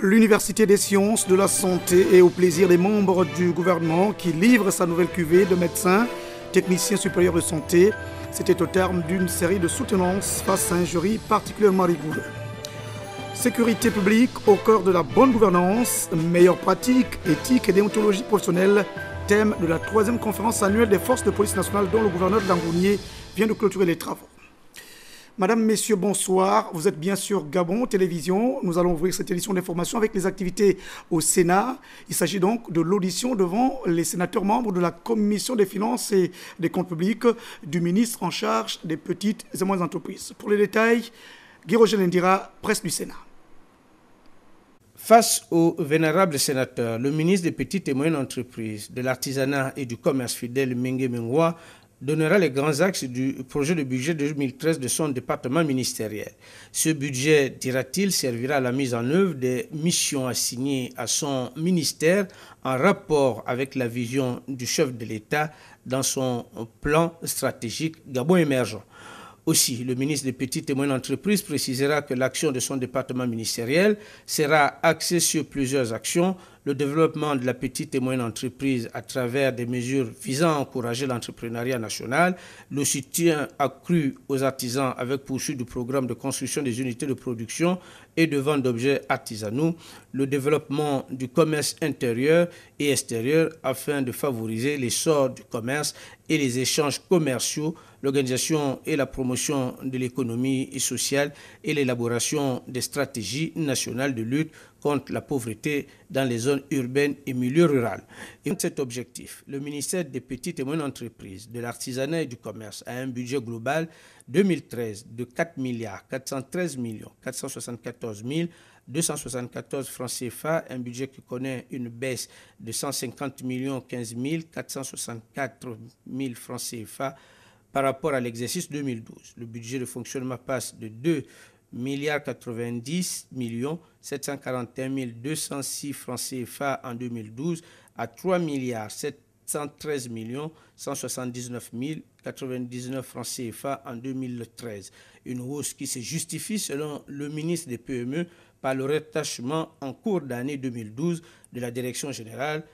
L'Université des sciences de la santé est au plaisir des membres du gouvernement qui livre sa nouvelle cuvée de médecins, techniciens supérieurs de santé. C'était au terme d'une série de soutenances face à un jury particulièrement rigoureux. Sécurité publique au cœur de la bonne gouvernance, meilleures pratiques, éthique et déontologie professionnelle, thème de la 3e conférence annuelle des forces de police nationale dont le gouverneur de Langounier vient de clôturer les travaux. Madame, Messieurs, bonsoir. Vous êtes bien sûr Gabon Télévision. Nous allons ouvrir cette édition d'information avec les activités au Sénat. Il s'agit donc de l'audition devant les sénateurs membres de la Commission des finances et des comptes publics du ministre en charge des petites et moyennes entreprises. Pour les détails, Guy-Roger Ndira, presse du Sénat. Face aux vénérables sénateurs, le ministre des petites et moyennes entreprises, de l'artisanat et du commerce fidèle Mengue Mengwa donnera les grands axes du projet de budget 2013 de son département ministériel. Ce budget, dira-t-il, servira à la mise en œuvre des missions assignées à son ministère en rapport avec la vision du chef de l'État dans son plan stratégique Gabon émergent. Aussi, le ministre des Petites et Moyennes Entreprises précisera que l'action de son département ministériel sera axée sur plusieurs actions: le développement de la petite et moyenne entreprise à travers des mesures visant à encourager l'entrepreneuriat national, le soutien accru aux artisans avec poursuite du programme de construction des unités de production et de vente d'objets artisanaux, le développement du commerce intérieur et extérieur afin de favoriser l'essor du commerce et les échanges commerciaux, l'organisation et la promotion de l'économie sociale et l'élaboration des stratégies nationales de lutte contre la pauvreté dans les zones urbaines et milieux ruraux. Et pour cet objectif, le ministère des Petites et Moyennes Entreprises, de l'Artisanat et du Commerce a un budget global 2013 de 4 413 474 274 francs CFA, un budget qui connaît une baisse de 150 15 464 000 francs CFA par rapport à l'exercice 2012. Le budget de fonctionnement passe de 2 90 741 206 francs CFA en 2012 à 3 713 179 099 francs CFA en 2013. Une hausse qui se justifie, selon le ministre des PME, par le rattachement en cours d'année 2012 de la Direction générale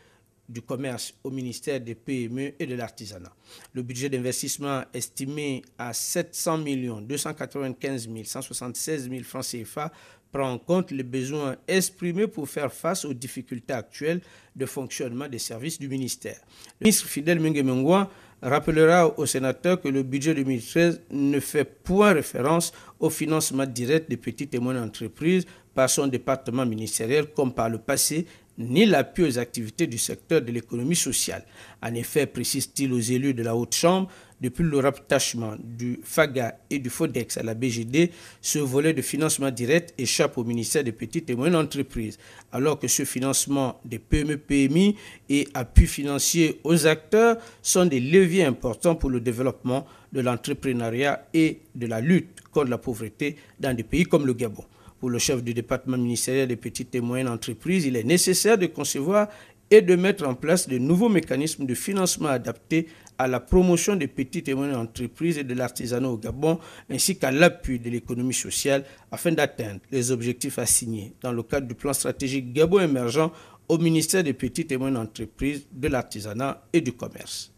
du commerce au ministère des PME et de l'artisanat. Le budget d'investissement estimé à 700 295 176 000 francs CFA prend en compte les besoins exprimés pour faire face aux difficultés actuelles de fonctionnement des services du ministère. Le ministre Fidèle Mengue Mengwa rappellera aux sénateurs que le budget 2013 ne fait point référence au financement direct des petites et moyennes entreprises par son département ministériel comme par le passé, ni l'appui aux activités du secteur de l'économie sociale. En effet, précise-t-il aux élus de la Haute Chambre, depuis le rattachement du FAGA et du FODEX à la BGD, ce volet de financement direct échappe au ministère des Petites et Moyennes Entreprises, alors que ce financement des PME-PMI et appui financier aux acteurs sont des leviers importants pour le développement de l'entrepreneuriat et de la lutte contre la pauvreté dans des pays comme le Gabon. Pour le chef du département ministériel des petites et moyennes entreprises, il est nécessaire de concevoir et de mettre en place de nouveaux mécanismes de financement adaptés à la promotion des petites et moyennes entreprises et de l'artisanat au Gabon, ainsi qu'à l'appui de l'économie sociale afin d'atteindre les objectifs assignés dans le cadre du plan stratégique Gabon émergent au ministère des petites et moyennes entreprises, de l'artisanat et du commerce.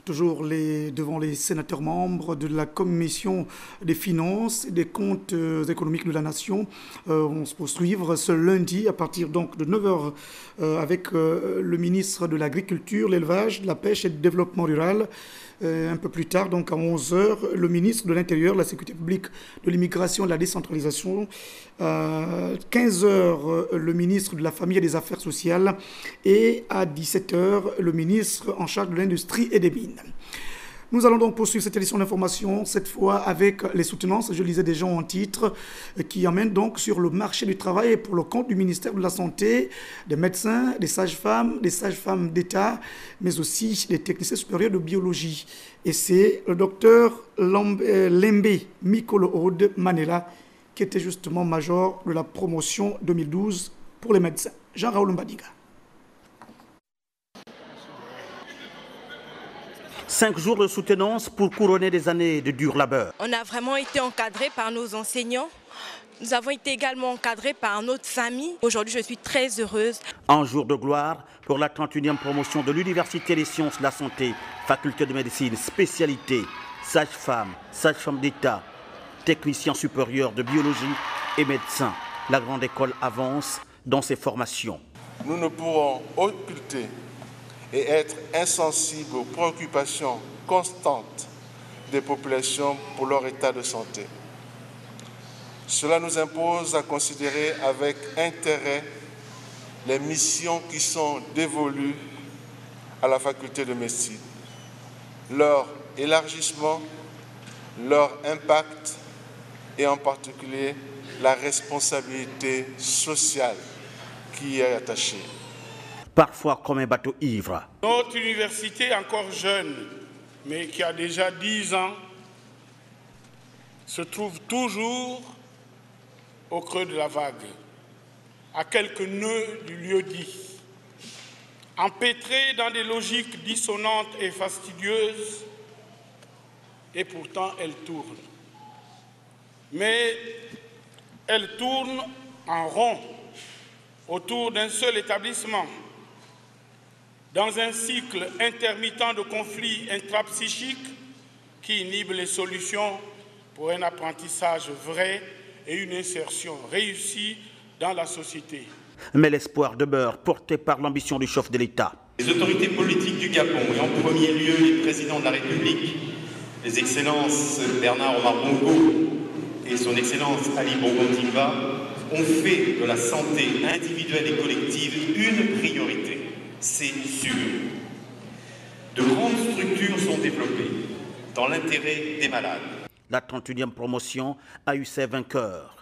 Toujours devant les sénateurs membres de la Commission des finances et des comptes économiques de la nation. On se poursuivre ce lundi à partir donc de 9h avec le ministre de l'Agriculture, l'Élevage, de la Pêche et du Développement rural. Un peu plus tard, donc à 11h, le ministre de l'Intérieur, de la Sécurité publique, de l'Immigration et de la Décentralisation. 15h, le ministre de la Famille et des Affaires sociales. Et à 17h, le ministre en charge de l'Industrie et des Mines. Nous allons donc poursuivre cette édition d'information, cette fois avec les soutenances, je lisais déjà en titre, qui emmènent donc sur le marché du travail pour le compte du ministère de la Santé, des médecins, des sages-femmes d'État, mais aussi des techniciens supérieurs de biologie. Et c'est le docteur Lembe Mikolo Ode Manela, qui était justement major de la promotion 2012 pour les médecins. Jean-Raoul Mbadiga. 5 jours de soutenance pour couronner des années de dur labeur. On a vraiment été encadrés par nos enseignants Nous avons été également encadrés par notre famille. Aujourd'hui, je suis très heureuse. Un jour de gloire pour la 31e promotion de l'Université des sciences de la santé, faculté de médecine, spécialité, sage-femme d'État, technicien supérieur de biologie et médecin. La grande école avance dans ses formations. Nous ne pourrons occulter et être insensibles aux préoccupations constantes des populations pour leur état de santé. Cela nous impose à considérer avec intérêt les missions qui sont dévolues à la faculté de médecine, leur élargissement, leur impact et en particulier la responsabilité sociale qui y est attachée. Parfois comme un bateau ivre. Notre université, encore jeune, mais qui a déjà 10 ans, se trouve toujours au creux de la vague, à quelques nœuds du lieu-dit, empêtrée dans des logiques dissonantes et fastidieuses, et pourtant elle tourne. Mais elle tourne en rond autour d'un seul établissement, dans un cycle intermittent de conflits intrapsychiques qui inhibe les solutions pour un apprentissage vrai et une insertion réussie dans la société. Mais l'espoir demeure porté par l'ambition du chef de l'État. Les autorités politiques du Gabon, et en premier lieu les présidents de la République, les excellences Bernard Omar Bongo et son excellence Ali Bongo Ondimba, ont fait de la santé individuelle et collective une priorité, c'est sûr. De grandes structures sont développées dans l'intérêt des malades. La 31e promotion a eu ses vainqueurs.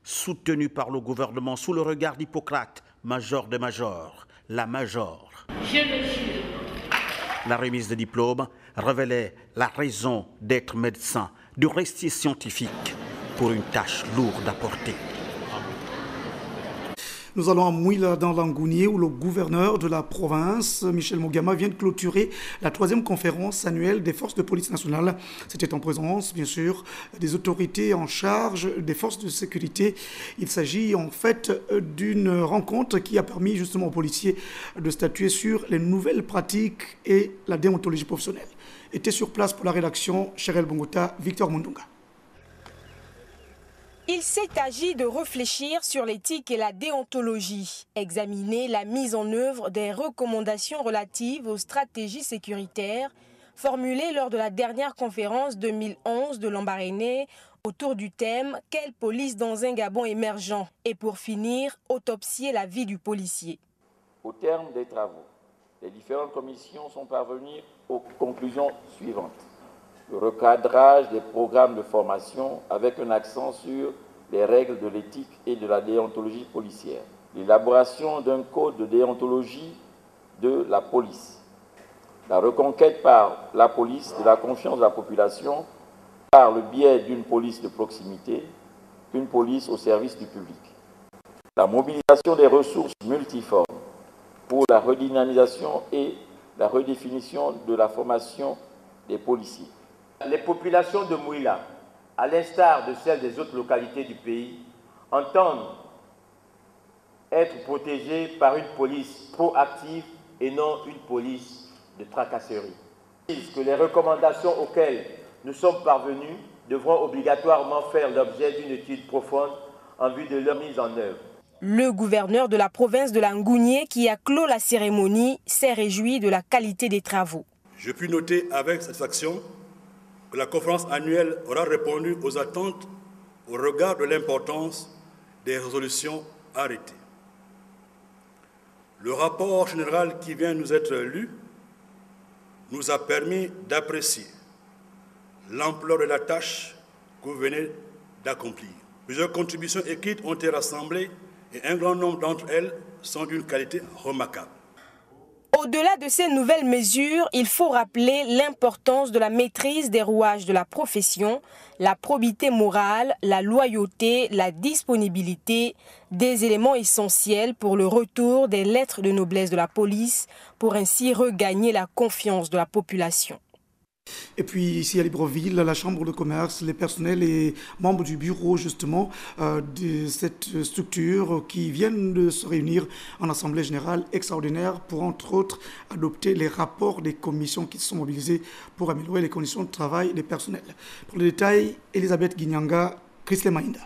Soutenu par le gouvernement sous le regard d'Hippocrate, major de major, la major. Je le jure. La remise de diplôme révélait la raison d'être médecin, de rester scientifique pour une tâche lourde à porter. Nous allons à Mouila dans l'Angounié où le gouverneur de la province, Michel Mogama, vient de clôturer la 3e conférence annuelle des forces de police nationale. C'était en présence, bien sûr, des autorités en charge des forces de sécurité. Il s'agit en fait d'une rencontre qui a permis justement aux policiers de statuer sur les nouvelles pratiques et la déontologie professionnelle. Était sur place pour la rédaction Cheryl Bongota, Victor Mundunga. Il s'est agi de réfléchir sur l'éthique et la déontologie, examiner la mise en œuvre des recommandations relatives aux stratégies sécuritaires formulées lors de la dernière conférence 2011 de l'Ambaréné autour du thème « Quelle police dans un Gabon émergent ?» et pour finir, autopsier la vie du policier. Au terme des travaux, les différentes commissions sont parvenues aux conclusions suivantes. Le recadrage des programmes de formation avec un accent sur les règles de l'éthique et de la déontologie policière. L'élaboration d'un code de déontologie de la police. La reconquête par la police de la confiance de la population par le biais d'une police de proximité, une police au service du public. La mobilisation des ressources multiformes pour la redynamisation et la redéfinition de la formation des policiers. Les populations de Mouila, à l'instar de celles des autres localités du pays, entendent être protégées par une police proactive et non une police de tracasserie. Que les recommandations auxquelles nous sommes parvenus devront obligatoirement faire l'objet d'une étude profonde en vue de leur mise en œuvre. Le gouverneur de la province de l'Angounié, qui a clos la cérémonie, s'est réjoui de la qualité des travaux. Je puis noter avec satisfaction que la conférence annuelle aura répondu aux attentes au regard de l'importance des résolutions arrêtées. Le rapport général qui vient nous être lu nous a permis d'apprécier l'ampleur de la tâche que vous venez d'accomplir. Plusieurs contributions écrites ont été rassemblées et un grand nombre d'entre elles sont d'une qualité remarquable. Au-delà de ces nouvelles mesures, il faut rappeler l'importance de la maîtrise des rouages de la profession, la probité morale, la loyauté, la disponibilité, des éléments essentiels pour le retour des lettres de noblesse de la police, pour ainsi regagner la confiance de la population. Et puis ici à Libreville, la Chambre de commerce, les personnels et membres du bureau justement de cette structure qui viennent de se réunir en assemblée générale extraordinaire pour entre autres adopter les rapports des commissions qui se sont mobilisées pour améliorer les conditions de travail des personnels. Pour le détail, Elisabeth Guinyanga, Chrisle Maïnda.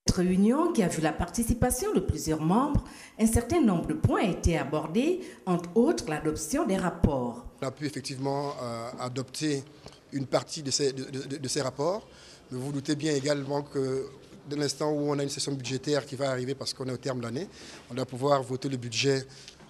Cette réunion qui a vu la participation de plusieurs membres, un certain nombre de points a été abordés, entre autres l'adoption des rapports. On a pu effectivement adopter une partie de ces rapports, mais vous vous doutez bien également que dès l'instant où on a une session budgétaire qui va arriver parce qu'on est au terme de l'année, on doit pouvoir voter le budget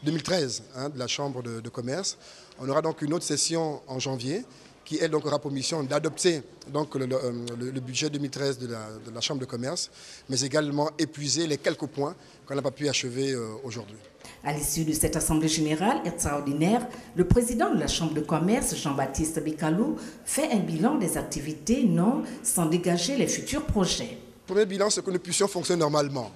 2013 de la Chambre de commerce. On aura donc une autre session en janvier qui elle donc aura pour mission d'adopter donc le budget 2013 de la Chambre de commerce, mais également épuiser les quelques points qu'on n'a pas pu achever aujourd'hui. À l'issue de cette assemblée générale extraordinaire, le président de la Chambre de commerce, Jean-Baptiste Bikalou, fait un bilan des activités non sans dégager les futurs projets. Le premier bilan, c'est que nous puissions fonctionner normalement.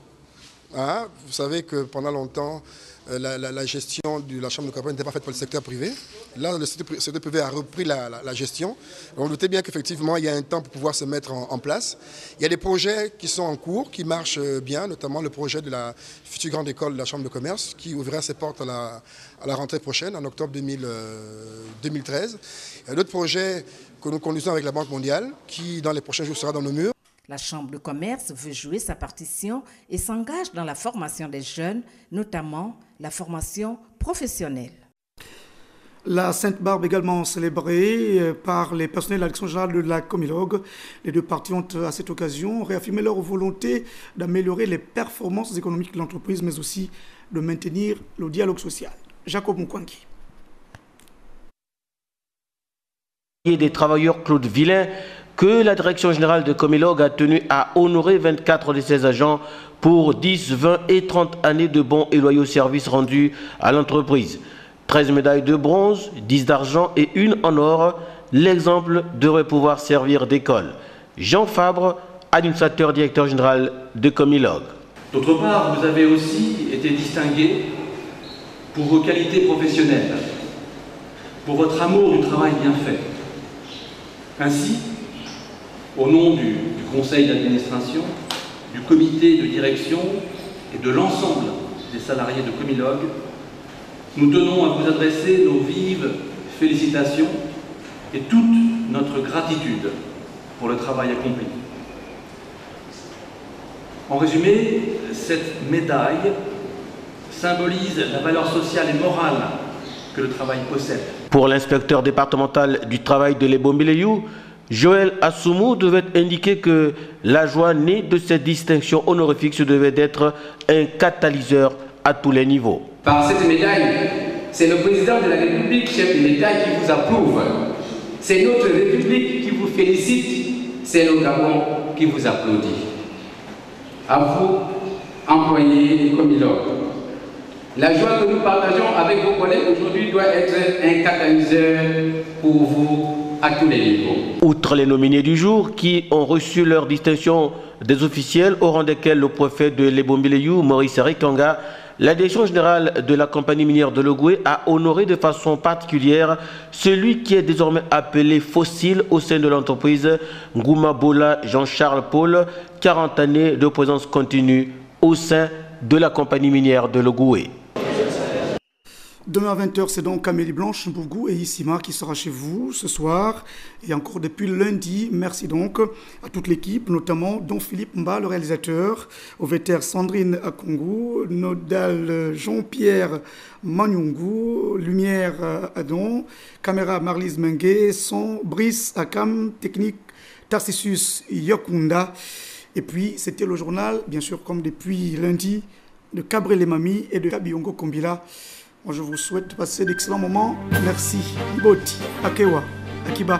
Vous savez que pendant longtemps, la gestion de la Chambre de commerce n'était pas faite par le secteur privé. Là, le secteur privé a repris la gestion. On doutait bien qu'effectivement, il y a un temps pour pouvoir se mettre en place. Il y a des projets qui sont en cours, qui marchent bien, notamment le projet de la future grande école de la Chambre de commerce, qui ouvrira ses portes à la rentrée prochaine, en octobre 2013. Il y a d'autres projets que nous conduisons avec la Banque mondiale, qui dans les prochains jours sera dans nos murs. La Chambre de commerce veut jouer sa partition et s'engage dans la formation des jeunes, notamment la formation professionnelle. La Sainte-Barbe également célébrée par les personnels de la direction générale de la Comilog. Les deux parties ont à cette occasion réaffirmé leur volonté d'améliorer les performances économiques de l'entreprise, mais aussi de maintenir le dialogue social. Jacob Moukwangi. Des travailleurs Claude Villain que la direction générale de Comilog a tenu à honorer 24 de ses agents pour 10, 20 et 30 années de bons et loyaux services rendus à l'entreprise. 13 médailles de bronze, 10 d'argent et 1 en or. L'exemple devrait pouvoir servir d'école. Jean Fabre, administrateur directeur général de Comilog. D'autre part, vous avez aussi été distingué pour vos qualités professionnelles, pour votre amour du travail bien fait. Ainsi, au nom du conseil d'administration, du comité de direction et de l'ensemble des salariés de Comilog, nous tenons à vous adresser nos vives félicitations et toute notre gratitude pour le travail accompli. En résumé, cette médaille symbolise la valeur sociale et morale que le travail possède. Pour l'inspecteur départemental du travail de l'Ebombileyou, Joël Assoumou devait indiquer que la joie née de cette distinction honorifique devait être un catalyseur à tous les niveaux. Par cette médaille, c'est le président de la République, chef de l'État, qui vous approuve. C'est notre République qui vous félicite. C'est le Gabon qui vous applaudit. À vous, employés de Comilog. La joie que nous partageons avec vos collègues aujourd'hui doit être un catalyseur pour vous à tous les niveaux. Outre les nominés du jour qui ont reçu leur distinction des officiels, au rang desquels le préfet de l'Ebombileyou, Maurice Rikanga, la direction générale de la compagnie minière de Logoué a honoré de façon particulière celui qui est désormais appelé fossile au sein de l'entreprise, Ngouma Bola Jean-Charles Paul, 40 années de présence continue au sein de la compagnie minière de Logoué. Demain à 20h, c'est donc Amélie Blanche, Mbougou et Issima qui sera chez vous ce soir. Et encore depuis lundi, merci donc à toute l'équipe, notamment Don Philippe Mba, le réalisateur, au vétère Sandrine Akongu, Nodal Jean-Pierre Manyungu, Lumière Adon, caméra Marlise Mengue, son Brice Akam, technique Tarcissus Yokunda. Et puis, c'était le journal, bien sûr, comme depuis lundi, de Cabré Mami et de Kabiongo Kombila. Moi, je vous souhaite passer d'excellents moments. Merci. Iboti, Akewa, Akiba.